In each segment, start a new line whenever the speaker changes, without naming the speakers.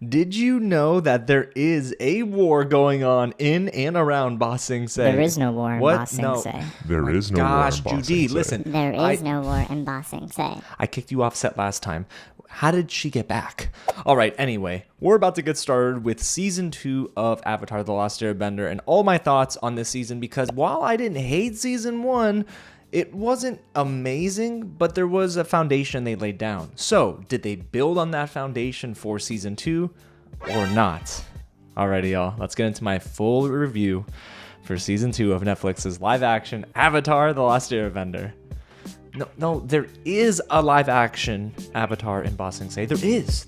Did you know that there is a war going on in and around Ba Sing Se?
There is no war in Ba Sing Se.
There is no war in Ba Sing
Judy,
Se.
listen.
There is no war in Ba Sing Se.
I kicked you off set last time. How did she get back? All right, anyway, we're about to get started with Season 2 of Avatar The Last Airbender and all my thoughts on this season, because while I didn't hate Season 1, it wasn't amazing, but there was a foundation they laid down. So, did they build on that foundation for Season 2 or not? Alrighty, y'all, let's get into my full review for Season 2 of Netflix's live-action Avatar The Last Airbender. No, there is a live-action Avatar in Ba Sing Se. There is.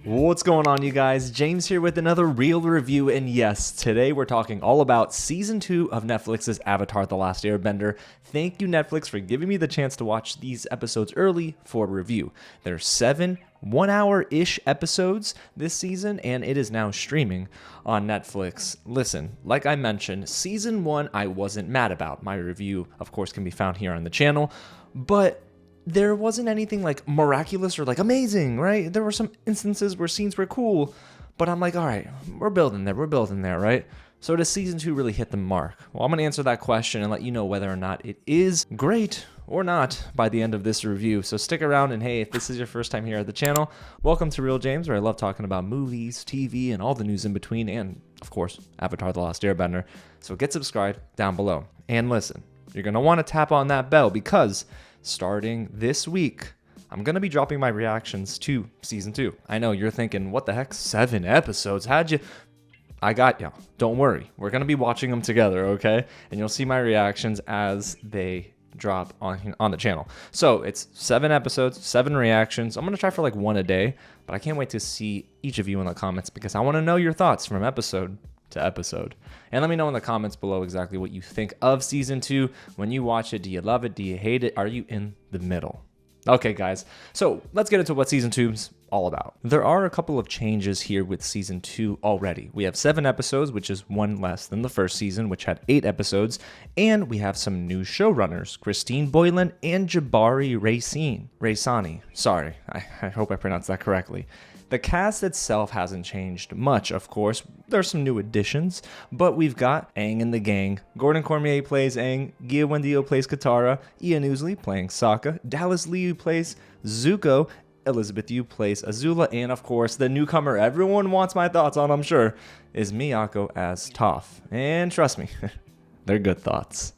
What's going on, you guys? James here with another real review, and yes, today we're talking all about Season 2 of Netflix's Avatar The Last Airbender. Thank you, Netflix, for giving me the chance to watch these episodes early for review. There's 7 one-hour-ish episodes this season, and it is now streaming on Netflix. Listen, like I mentioned, Season 1 I wasn't mad about. My review, of course, can be found here on the channel, but there wasn't anything like miraculous or like amazing, right? There were some instances where scenes were cool, but I'm like, all right, we're building there, right? So does Season 2 really hit the mark? Well, I'm going to answer that question and let you know whether or not it is great or not by the end of this review. So stick around, and hey, if this is your first time here at the channel, welcome to Real James, where I love talking about movies, TV, and all the news in between, and of course, Avatar The Last Airbender. So get subscribed down below. And listen, you're going to want to tap on that bell, because starting this week, I'm going to be dropping my reactions to Season 2. I know you're thinking, what the heck, 7 episodes? How'd you... I got you. Don't worry. We're going to be watching them together, okay? And you'll see my reactions as they drop on the channel. So it's 7 episodes, 7 reactions. I'm going to try for like 1 a day, but I can't wait to see each of you in the comments, because I want to know your thoughts from episode to episode. And let me know in the comments below exactly what you think of Season 2. When you watch it, do you love it? Do you hate it? Are you in the middle? Okay, guys, so let's get into what Season 2's all about. There are a couple of changes here with Season 2 already. We have 7 episodes, which is 1 less than the first season, which had 8 episodes, and we have some new showrunners, Christine Boylan and Jabbar Raisani. Sorry, I hope I pronounced that correctly. The cast itself hasn't changed much, of course. There's some new additions, but we've got Aang and the gang. Gordon Cormier plays Aang, Kiawentiio plays Katara, Ian Ousley playing Sokka, Dallas Liu plays Zuko, Elizabeth Yu plays Azula, and of course, the newcomer everyone wants my thoughts on, I'm sure, is Miyako as Toph. And trust me, they're good thoughts.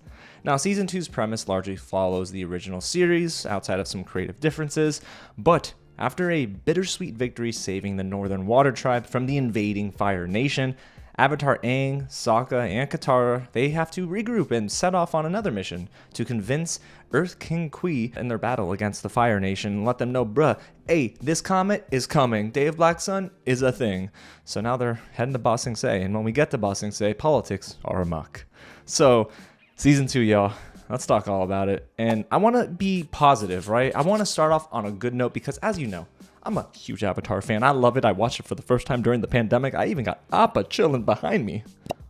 Now, Season 2's premise largely follows the original series, outside of some creative differences, but after a bittersweet victory saving the Northern Water Tribe from the invading Fire Nation, Avatar Aang, Sokka, and Katara, they have to regroup and set off on another mission to convince Earth King Kui in their battle against the Fire Nation and let them know, bruh, hey, this comet is coming. Day of Black Sun is a thing. So now they're heading to Ba Sing Se, and when we get to Ba Sing Se, politics are amok. So, Season 2, y'all. Let's talk all about it. And I want to be positive, right? I want to start off on a good note, because as you know, I'm a huge Avatar fan. I love it. I watched it for the first time during the pandemic. I even got Appa chilling behind me.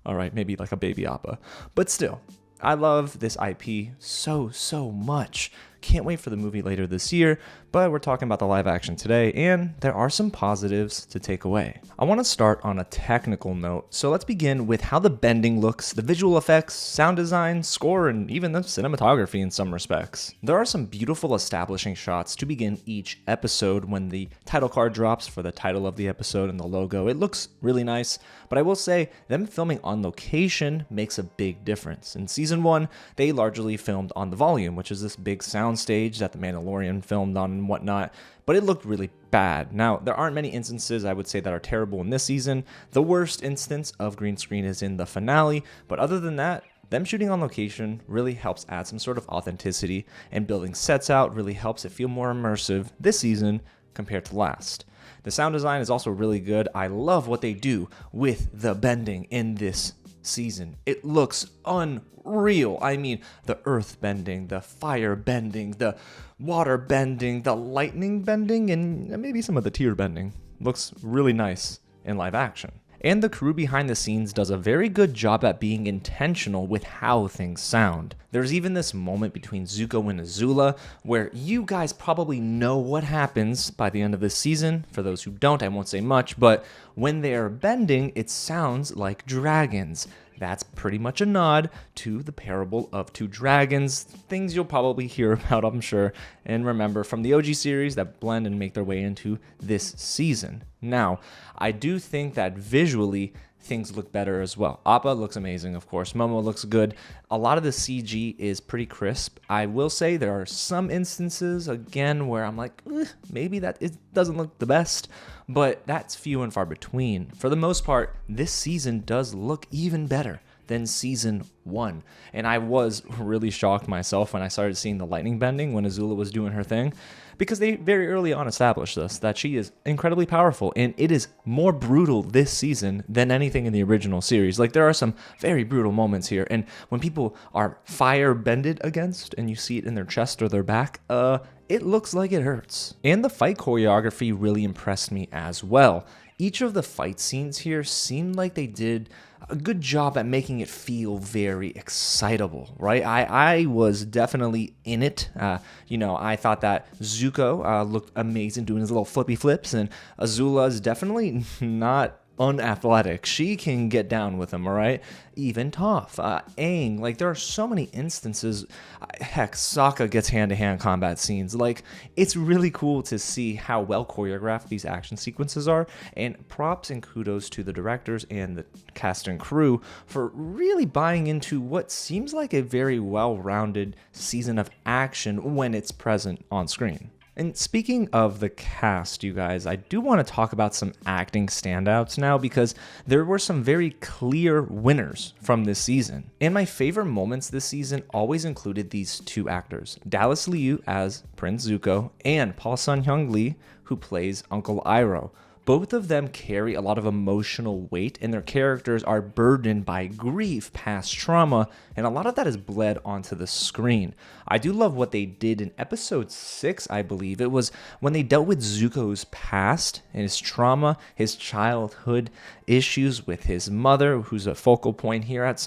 All right, maybe like a baby Appa. But still, I love this IP so much. Can't wait for the movie later this year, but we're talking about the live action today, and there are some positives to take away. I want to start on a technical note, so let's begin with how the bending looks, the visual effects, sound design, score, and even the cinematography in some respects. There are some beautiful establishing shots to begin each episode when the title card drops for the title of the episode and the logo. It looks really nice, but I will say them filming on location makes a big difference. In Season 1, they largely filmed on the Volume, which is this big sound stage that the Mandalorian filmed on and whatnot, but it looked really bad. Now, there aren't many instances I would say that are terrible in this season. The worst instance of green screen is in the finale, but other than that, them shooting on location really helps add some sort of authenticity, and building sets out really helps it feel more immersive this season compared to last. The sound design is also really good. I love what they do with the bending in this season. It looks unreal. I mean, the earth bending, the fire bending, the water bending, the lightning bending, and maybe some of the tear bending. Looks really nice in live action. And the crew behind the scenes does a very good job at being intentional with how things sound. There's even this moment between Zuko and Azula where you guys probably know what happens by the end of this season. For those who don't, I won't say much, but when they are bending, it sounds like dragons. That's pretty much a nod to the parable of two dragons, things you'll probably hear about, I'm sure, and remember from the OG series that blend and make their way into this season. Now, I do think that visually, things look better as well. Appa looks amazing, of course. Momo looks good. A lot of the CG is pretty crisp. I will say there are some instances, again, where I'm like, maybe that it doesn't look the best, but that's few and far between. For the most part, this season does look even better than season 1. And I was really shocked myself when I started seeing the lightning bending when Azula was doing her thing, because they very early on established this, that she is incredibly powerful, and it is more brutal this season than anything in the original series. Like, there are some very brutal moments here, and when people are fire bended against, and you see it in their chest or their back, it looks like it hurts. And the fight choreography really impressed me as well. Each of the fight scenes here seemed like they did a good job at making it feel very excitable, right? I was definitely in it. I thought that Zuko looked amazing doing his little flippy flips, and Azula is definitely not unathletic. She can get down with him, all right? Even Toph, Aang, like there are so many instances. Heck, Sokka gets hand-to-hand combat scenes. Like, it's really cool to see how well choreographed these action sequences are, and props and kudos to the directors and the cast and crew for really buying into what seems like a very well-rounded season of action when it's present on screen. And speaking of the cast, you guys, I do want to talk about some acting standouts now, because there were some very clear winners from this season. And my favorite moments this season always included these two actors, Dallas Liu as Prince Zuko and Paul Sun-hyung Lee, who plays Uncle Iroh. Both of them carry a lot of emotional weight, and their characters are burdened by grief, past trauma, and a lot of that is bled onto the screen. I do love what they did in episode 6, I believe. It was when they dealt with Zuko's past and his trauma, his childhood issues with his mother, who's a focal point here at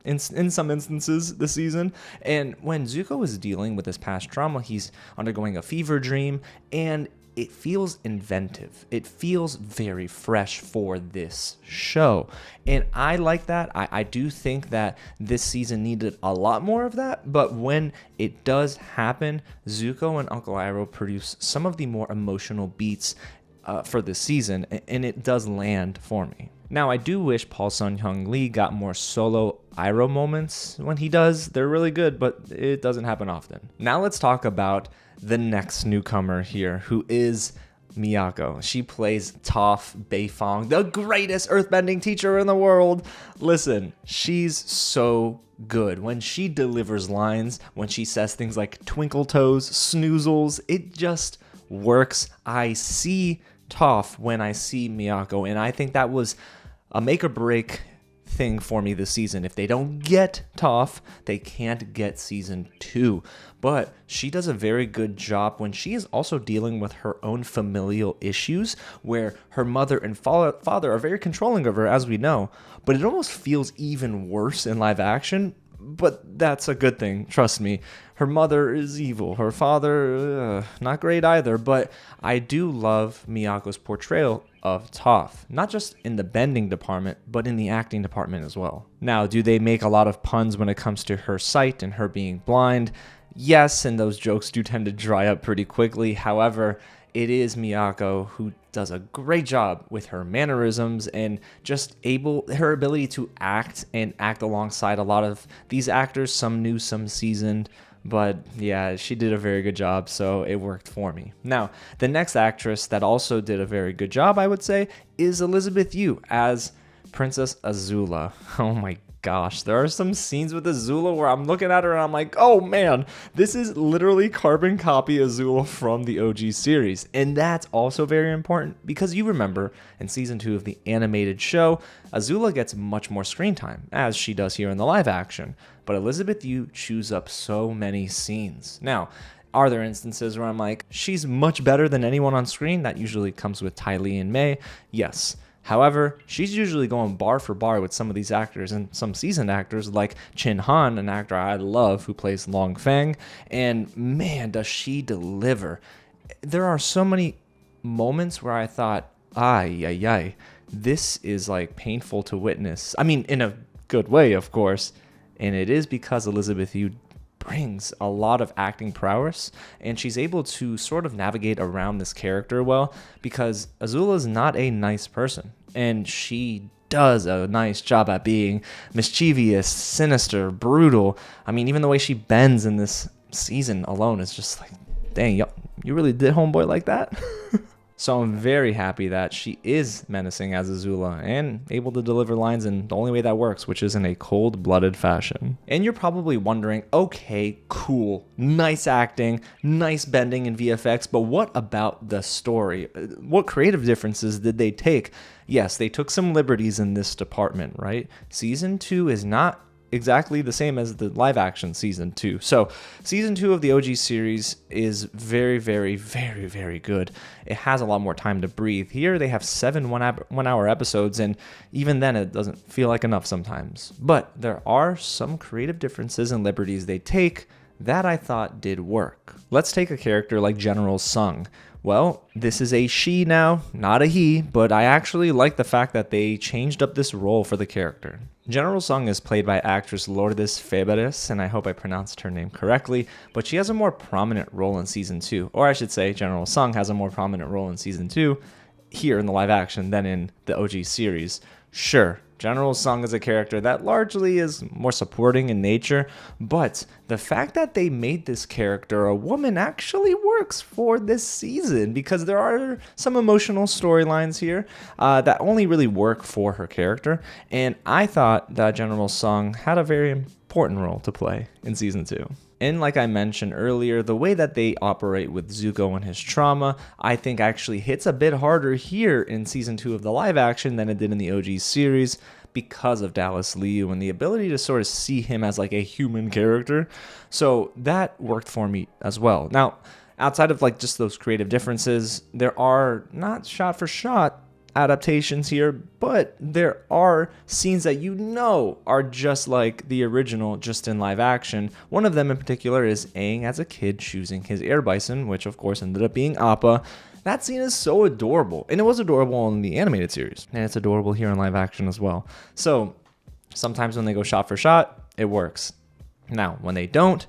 in some instances this season. And when Zuko is dealing with his past trauma, he's undergoing a fever dream, and it feels inventive. It feels very fresh for this show. And I like that. I do think that this season needed a lot more of that. But when it does happen, Zuko and Uncle Iroh produce some of the more emotional beats for this season. And it does land for me. Now, I do wish Paul Sun-hyung Lee got more solo Iroh moments. When he does, they're really good, but it doesn't happen often. Now let's talk about the next newcomer here, who is Miyako. She plays Toph Beifong, the greatest earthbending teacher in the world. Listen, she's so good. When she delivers lines, when she says things like twinkle toes, snoozles, it just works. I see Toph when I see Miyako, and I think that was a make or break thing for me this season. If they don't get Toph, they can't get season 2. But she does a very good job when she is also dealing with her own familial issues, where her mother and father are very controlling of her, as we know. But it almost feels even worse in live action. But that's a good thing, trust me. Her mother is evil. Her father, not great either. But I do love Miyako's portrayal of Toph, not just in the bending department, but in the acting department as well. Now, do they make a lot of puns when it comes to her sight and her being blind? Yes, and those jokes do tend to dry up pretty quickly. However, it is Miyako who does a great job with her mannerisms and just her ability to act alongside a lot of these actors, some new, some seasoned. But yeah, she did a very good job, so it worked for me. Now, the next actress that also did a very good job, I would say, is Elizabeth Yu as Princess Azula. Oh my gosh, there are some scenes with Azula where I'm looking at her and I'm like, oh man, this is literally carbon copy Azula from the OG series. And that's also very important because you remember in season 2 of the animated show, Azula gets much more screen time, as she does here in the live action. But Elizabeth Yu chews up so many scenes. Now, are there instances where I'm like, she's much better than anyone on screen? That usually comes with Ty Lee and May. Yes. However, she's usually going bar for bar with some of these actors and some seasoned actors like Chin Han, an actor I love who plays Long Feng, and man, does she deliver. There are so many moments where I thought, ay, this is like painful to witness. I mean, in a good way, of course, and it is because Elizabeth Yu brings a lot of acting prowess, and she's able to sort of navigate around this character well, because Azula is not a nice person, and she does a nice job at being mischievous, sinister, brutal. I mean, even the way she bends in this season alone is just like, dang, you really did homeboy like that? So I'm very happy that she is menacing as Azula and able to deliver lines in the only way that works, which is in a cold-blooded fashion. And you're probably wondering, okay, cool, nice acting, nice bending in VFX, but what about the story? What creative differences did they take? Yes, they took some liberties in this department, right? Season 2 is not exactly the same as the live action season 2. So season 2 of the OG series is very, very, very, very good. It has a lot more time to breathe. Here they have 7 one-hour episodes, and even then it doesn't feel like enough sometimes. But there are some creative differences and liberties they take that I thought did work. Let's take a character like General Sung. Well, this is a she now, not a he, but I actually like the fact that they changed up this role for the character. General Sung is played by actress Lourdes Febres, and I hope I pronounced her name correctly, but she has a more prominent role in Season 2. Or I should say, General Sung has a more prominent role in Season 2 here in the live action than in the OG series. Sure, General Sung is a character that largely is more supporting in nature, but the fact that they made this character a woman actually works for this season, because there are some emotional storylines here that only really work for her character, and I thought that General Sung had a very important role to play in Season 2. And like I mentioned earlier, the way that they operate with Zuko and his trauma, I think actually hits a bit harder here in Season 2 of the live action than it did in the OG series, because of Dallas Liu and the ability to sort of see him as like a human character. So that worked for me as well. Now, outside of like just those creative differences, there are not shot for shot adaptations here, but there are scenes that you know are just like the original, just in live action. One of them in particular is Aang as a kid choosing his air bison, which of course ended up being Appa. That scene is so adorable, and it was adorable in the animated series, and it's adorable here in live action as well. So sometimes when they go shot for shot, it works. Now, when they don't,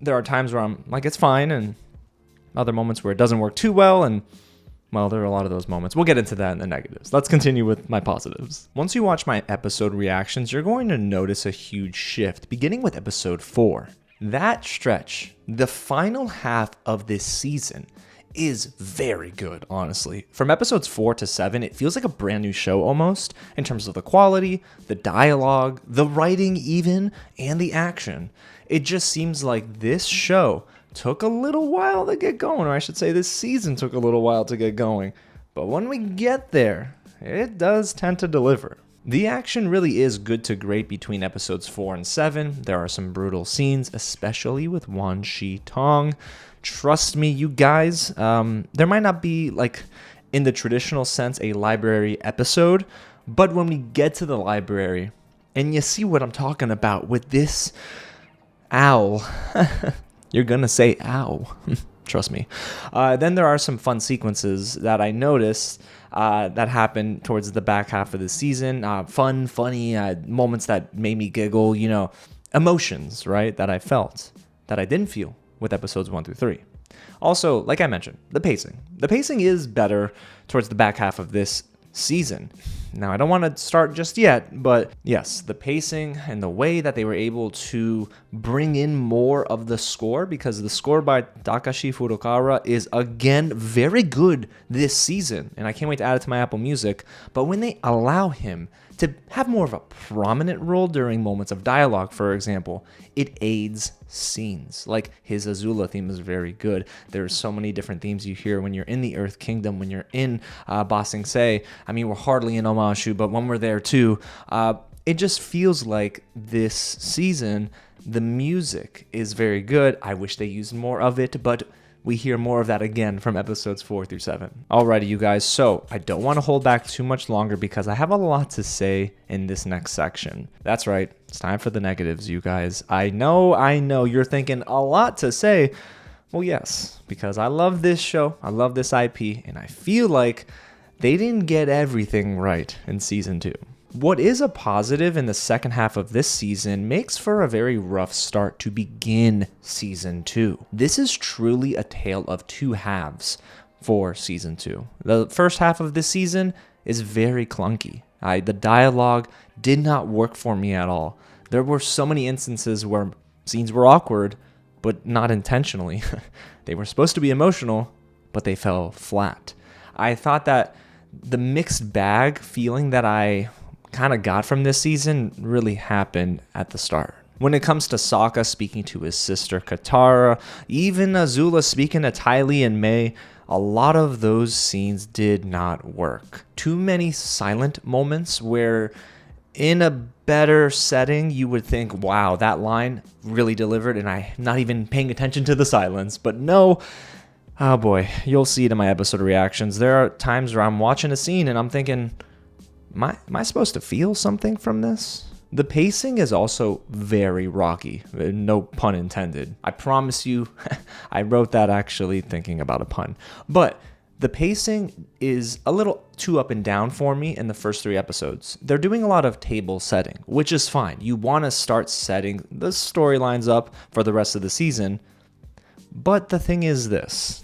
there are times where I'm like, it's fine, and other moments where it doesn't work too well, and well, there are a lot of those moments. We'll get into that in the negatives. Let's continue with my positives. Once you watch my episode reactions, you're going to notice a huge shift, beginning with episode 4. That stretch, the final half of this season, is very good, honestly. From episodes 4 to 7, it feels like a brand new show almost, in terms of the quality, the dialogue, the writing even, and the action. It just seems like this show took a little while to get going, or I should say this season took a little while to get going. But when we get there, it does tend to deliver. The action really is good to great between episodes 4 and 7. There are some brutal scenes, especially with Wan Shi Tong. Trust me, you guys, there might not be, like, in the traditional sense, a library episode, but when we get to the library, and you see what I'm talking about with this owl, you're gonna say ow, trust me. Then there are some fun sequences that I noticed that happened towards the back half of the season. Funny moments that made me giggle, you know, emotions, right, that I felt, that I didn't feel with episodes 1 through 3. Also, like I mentioned, the pacing. The pacing is better towards the back half of this season. Now, I don't want to start just yet, but yes, the pacing and the way that they were able to bring in more of the score, because the score by Takashi Furukawa is again very good this season, and I can't wait to add it to my Apple Music. But when they allow him to have more of a prominent role during moments of dialogue, for example, it aids scenes. Like his Azula theme is very good. There's so many different themes you hear when you're in the Earth Kingdom, when you're in Ba Sing Se. I mean, we're hardly in Omashu, but when we're there too, it just feels like this season, the music is very good. I wish they used more of it, but we hear more of that again from episodes 4 through 7. Alrighty, you guys, so I don't want to hold back too much longer because I have a lot to say in this next section. That's right, it's time for the negatives, you guys. I know, you're thinking a lot to say. Well, yes, because I love this show, I love this IP, and I feel like they didn't get everything right in season 2. What is a positive in the second half of this season makes for a very rough start to begin season 2. This is truly a tale of two halves for season 2. The first half of this season is very clunky. The dialogue did not work for me at all. There were so many instances where scenes were awkward, but not intentionally. They were supposed to be emotional, but they fell flat. I thought that the mixed bag feeling that I kind of got from this season really happened at the start. When it comes to Sokka speaking to his sister Katara, even Azula speaking to Ty Lee and May, a lot of those scenes did not work. Too many silent moments where in a better setting you would think, wow, that line really delivered, and I'm not even paying attention to the silence. But no, oh boy, you'll see it in my episode reactions. There are times where I'm watching a scene and I'm thinking, Am I supposed to feel something from this? The pacing is also very rocky, no pun intended. I promise you, I wrote that actually thinking about a pun. But the pacing is a little too up and down for me in the first 3 episodes. They're doing a lot of table setting, which is fine. You want to start setting the storylines up for the rest of the season. But the thing is this,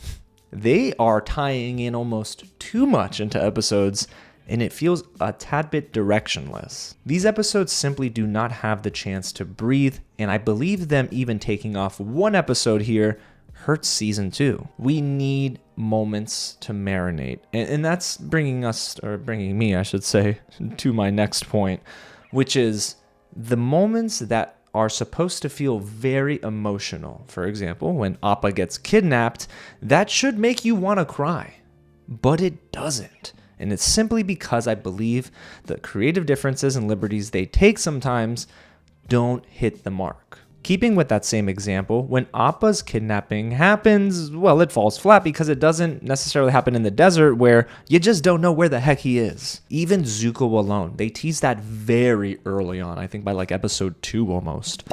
they are tying in almost too much into episodes, and it feels a tad bit directionless. These episodes simply do not have the chance to breathe, and I believe them even taking off one episode here hurts season 2. We need moments to marinate, and that's bringing me, I should say, to my next point, which is the moments that are supposed to feel very emotional. For example, when Appa gets kidnapped, that should make you want to cry, but it doesn't. And it's simply because I believe the creative differences and liberties they take sometimes don't hit the mark. Keeping with that same example, when Appa's kidnapping happens, well, it falls flat because it doesn't necessarily happen in the desert where you just don't know where the heck he is. Even Zuko alone, they tease that very early on, I think by like episode 2 almost.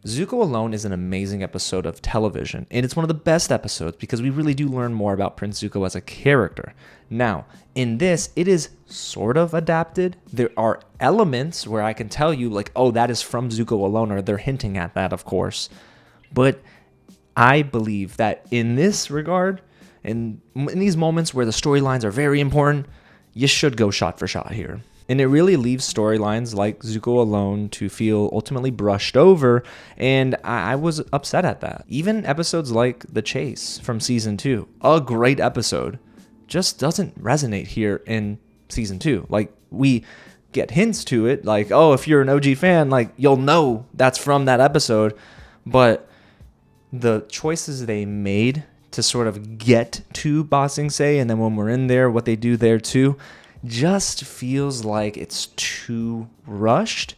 Zuko alone is an amazing episode of television, and it's one of the best episodes because we really do learn more about Prince Zuko as a character. Now, in this, it is sort of adapted. There are elements where I can tell you, like, oh, that is from Zuko alone, or they're hinting at that, of course. But I believe that in this regard, in these moments where the storylines are very important, you should go shot for shot here. And it really leaves storylines like Zuko alone to feel ultimately brushed over, and I was upset at that. Even episodes like The Chase from season 2, a great episode, just doesn't resonate here in season 2. Like, we get hints to it, like, oh, if you're an OG fan, like, you'll know that's from that episode, but the choices they made to sort of get to Ba Sing Se, and then when we're in there, what they do there too, just feels like it's too rushed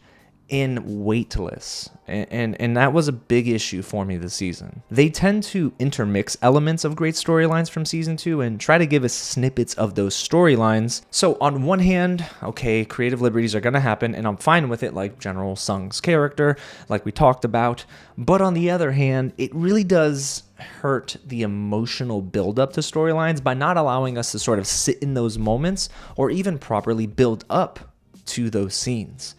and weightless. And that was a big issue for me this season. They tend to intermix elements of great storylines from season 2 and try to give us snippets of those storylines. So on one hand, okay, creative liberties are going to happen, and I'm fine with it, like General Sung's character, like we talked about. But on the other hand, it really does hurt the emotional buildup to storylines by not allowing us to sort of sit in those moments or even properly build up to those scenes.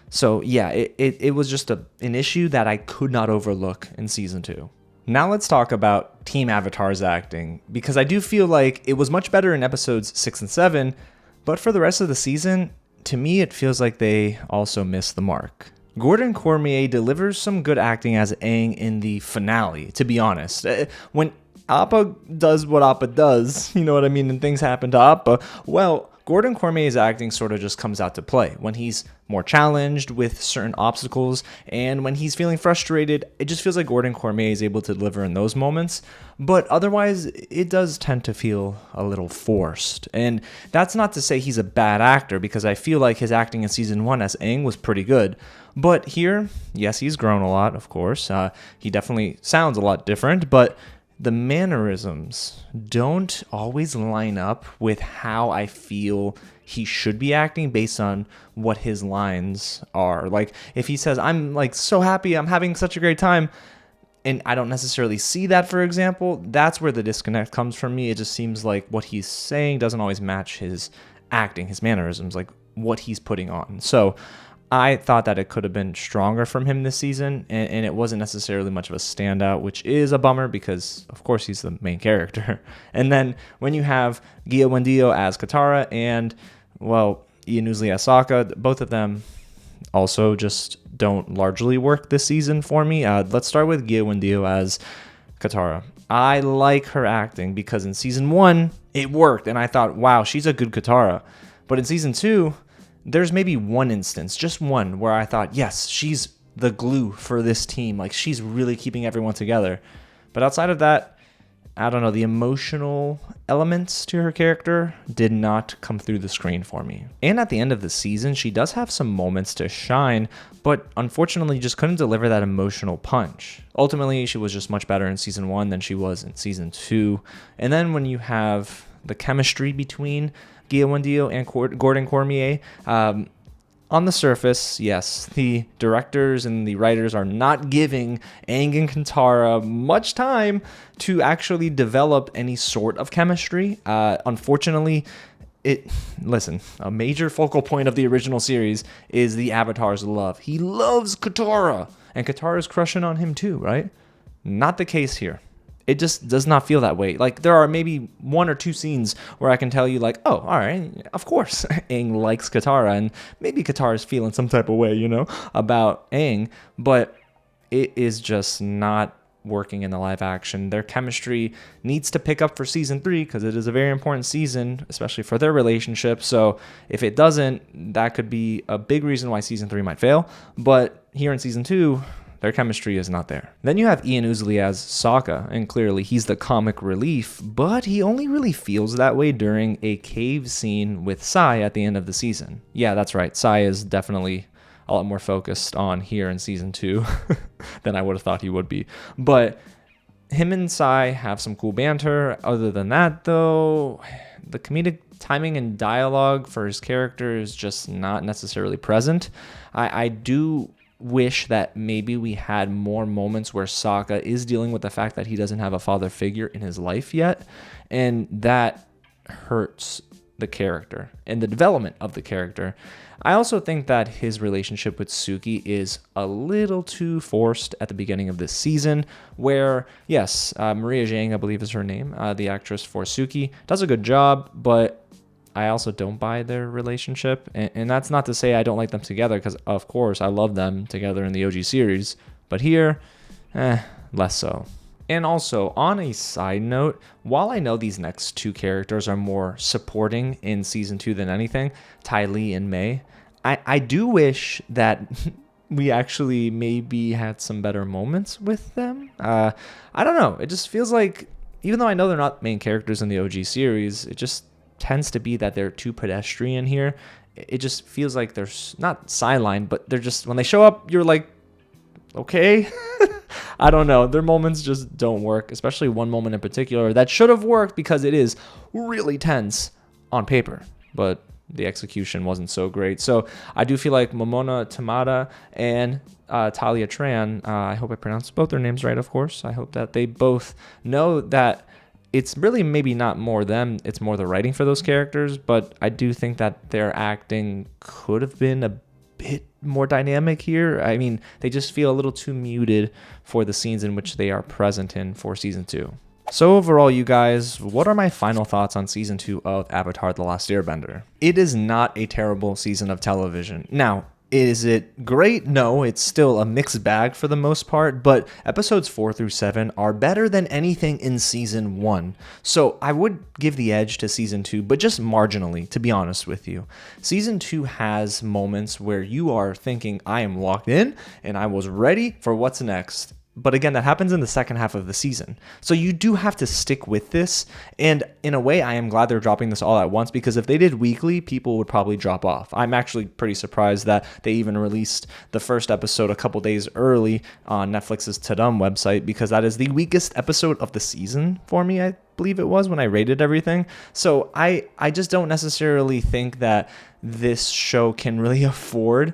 So yeah, it was just an issue that I could not overlook in season 2. Now let's talk about Team Avatar's acting, because I do feel like it was much better in episodes 6 and 7, but for the rest of the season, to me it feels like they also missed the mark. Gordon Cormier delivers some good acting as Aang in the finale, to be honest. When Appa does what Appa does, you know what I mean, and things happen to Appa, well, Gordon Cormier's acting sort of just comes out to play when he's more challenged with certain obstacles, and when he's feeling frustrated, it just feels like Gordon Cormier is able to deliver in those moments. But otherwise, it does tend to feel a little forced. And that's not to say he's a bad actor, because I feel like his acting in season 1 as Aang was pretty good. But here, yes, he's grown a lot, of course. He definitely sounds a lot different, but the mannerisms don't always line up with how I feel he should be acting based on what his lines are. Like, if he says, I'm like so happy, I'm having such a great time, and I don't necessarily see that, for example, that's where the disconnect comes from me. It just seems like what he's saying doesn't always match his acting, his mannerisms, like what he's putting on. So I thought that it could have been stronger from him this season, and it wasn't necessarily much of a standout, which is a bummer because, of course, he's the main character. And then when you have Kiawentiio as Katara and, well, Ian Ousley as Sokka, both of them also just don't largely work this season for me. Let's start with Kiawentiio as Katara. I like her acting because in season 1, it worked, and I thought, wow, she's a good Katara. But in season 2, there's maybe one instance, just one, where I thought, yes, she's the glue for this team. Like, she's really keeping everyone together. But outside of that, I don't know, the emotional elements to her character did not come through the screen for me. And at the end of the season, she does have some moments to shine, but unfortunately just couldn't deliver that emotional punch. Ultimately, she was just much better in season 1 than she was in season 2. And then when you have the chemistry between Kiawentiio and Gordon Cormier, on the surface, yes, the directors and the writers are not giving Aang and Katara much time to actually develop any sort of chemistry. Unfortunately, a major focal point of the original series is the Avatar's love. He loves Katara, and Katara's crushing on him too, right? Not the case here. It just does not feel that way. Like, there are maybe 1 or 2 scenes where I can tell you, like, oh, all right, of course, Aang likes Katara, and maybe Katara's feeling some type of way, about Aang, but it is just not working in the live action. Their chemistry needs to pick up for season 3 because it is a very important season, especially for their relationship. So if it doesn't, that could be a big reason why season 3 might fail. But here in season 2, their chemistry is not there. Then you have Ian Ousley as Sokka, and clearly he's the comic relief, but he only really feels that way during a cave scene with Sai at the end of the season. Yeah, that's right. Sai is definitely a lot more focused on here in season 2 than I would have thought he would be. But him and Sai have some cool banter. Other than that, though, the comedic timing and dialogue for his character is just not necessarily present. I do wish that maybe we had more moments where Sokka is dealing with the fact that he doesn't have a father figure in his life yet, and that hurts the character and the development of the character. I also think that his relationship with Suki is a little too forced at the beginning of this season, where, yes, Maria Zhang, I believe is her name, the actress for Suki, does a good job, but I also don't buy their relationship, and that's not to say I don't like them together, because of course I love them together in the OG series, but here, less so. And also, on a side note, while I know these next 2 characters are more supporting in season 2 than anything, Ty Lee and May, I do wish that we actually maybe had some better moments with them. I don't know, it just feels like, even though I know they're not main characters in the OG series, it just tends to be that they're too pedestrian here. It just feels like they're not sideline, but they're just, when they show up, you're like, okay. I don't know. Their moments just don't work, especially one moment in particular that should have worked because it is really tense on paper, but the execution wasn't so great. So I do feel like MOANA Tamada and Talia Tran, I hope I pronounced both their names right, of course. I hope that they both know that it's really maybe not more them, it's more the writing for those characters, but I do think that their acting could have been a bit more dynamic here. I mean, they just feel a little too muted for the scenes in which they are present in for season 2. So overall, you guys, what are my final thoughts on season 2 of Avatar: The Last Airbender? It is not a terrible season of television. Now, is it great? No, it's still a mixed bag for the most part, but episodes 4 through 7 are better than anything in season 1. So I would give the edge to season 2, but just marginally, to be honest with you. Season 2 has moments where you are thinking, I am locked in and I was ready for what's next. But again, that happens in the second half of the season. So you do have to stick with this. And in a way, I am glad they're dropping this all at once, because if they did weekly, people would probably drop off. I'm actually pretty surprised that they even released the first episode a couple days early on Netflix's Tadum website, because that is the weakest episode of the season for me, I believe it was, when I rated everything. So I just don't necessarily think that this show can really afford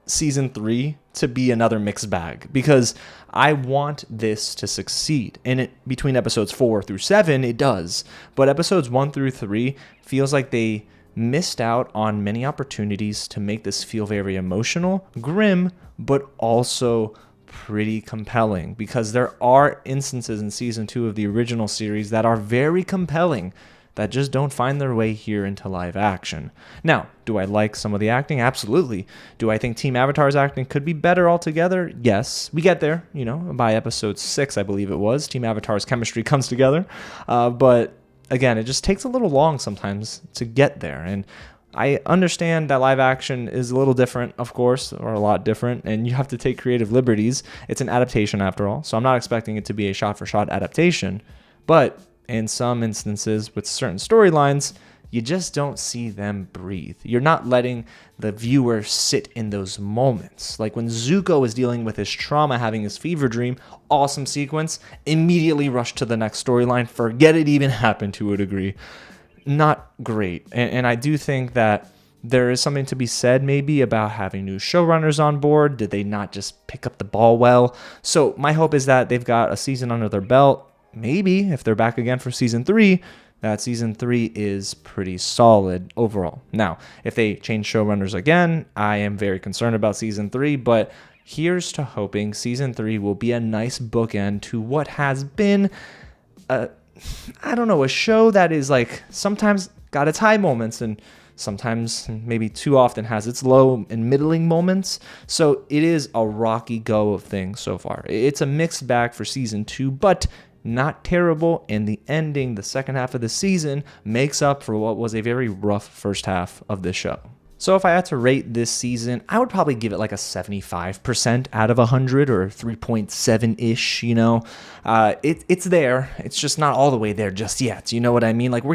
season 3 to be another mixed bag, because I want this to succeed. And between episodes 4 through 7, it does. But episodes 1 through 3 feels like they missed out on many opportunities to make this feel very emotional, grim, but also pretty compelling, because there are instances in season 2 of the original series that are very compelling that just don't find their way here into live action. Now, do I like some of the acting? Absolutely. Do I think Team Avatar's acting could be better altogether? Yes. We get there, by episode 6, I believe it was. Team Avatar's chemistry comes together. But again, it just takes a little long sometimes to get there. And I understand that live action is a little different, of course, or a lot different, and you have to take creative liberties. It's an adaptation after all, so I'm not expecting it to be a shot-for-shot adaptation. But in some instances with certain storylines, you just don't see them breathe. You're not letting the viewer sit in those moments. Like when Zuko is dealing with his trauma, having his fever dream, awesome sequence, immediately rush to the next storyline, forget it even happened to a degree. Not great. And I do think that there is something to be said maybe about having new showrunners on board. Did they not just pick up the ball well? So my hope is that they've got a season under their belt. Maybe if they're back again for season 3, that season 3 is pretty solid overall. Now, if they change showrunners again, I am very concerned about season 3, but here's to hoping season 3 will be a nice bookend to what has been a show that is like sometimes got its high moments and sometimes maybe too often has its low and middling moments. So it is a rocky go of things so far. It's a mixed bag for season 2, but not terrible, and the ending, the second half of the season, makes up for what was a very rough first half of this show. So if I had to rate this season, I would probably give it like a 75% out of 100 or 3.7-ish, It's there. It's just not all the way there just yet. You know what I mean? Like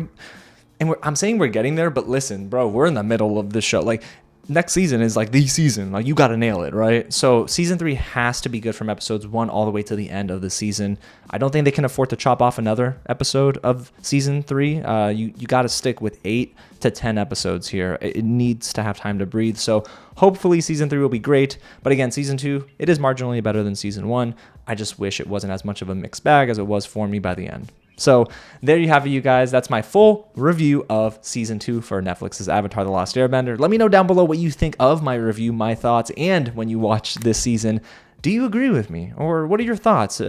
I'm saying we're getting there, but listen, bro, we're in the middle of this show. Like next season is like the season. Like you got to nail it, right? So season 3 has to be good from episodes 1 all the way to the end of the season. I don't think they can afford to chop off another episode of season 3. You got to stick with 8 to 10 episodes here. It needs to have time to breathe. So hopefully season 3 will be great. But again, season 2, it is marginally better than season 1. I just wish it wasn't as much of a mixed bag as it was for me by the end. So there you have it, you guys. That's my full review of season 2 for Netflix's Avatar: The Last Airbender. Let me know down below what you think of my review, my thoughts, and when you watch this season, do you agree with me? Or what are your thoughts?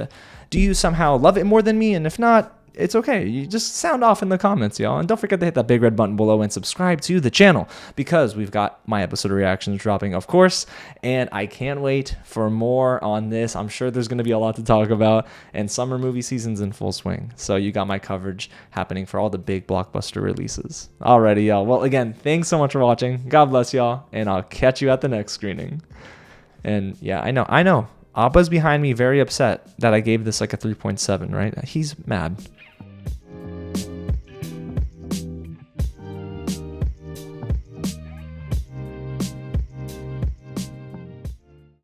Do you somehow love it more than me? And if not, it's okay. You just sound off in the comments, y'all. And don't forget to hit that big red button below and subscribe to the channel, because we've got my episode reactions dropping, of course. And I can't wait for more on this. I'm sure there's going to be a lot to talk about, and summer movie season's in full swing. So you got my coverage happening for all the big blockbuster releases. Alrighty, y'all. Well, again, thanks so much for watching. God bless y'all, and I'll catch you at the next screening. And yeah, I know. Appa's behind me very upset that I gave this like a 3.7, right? He's mad.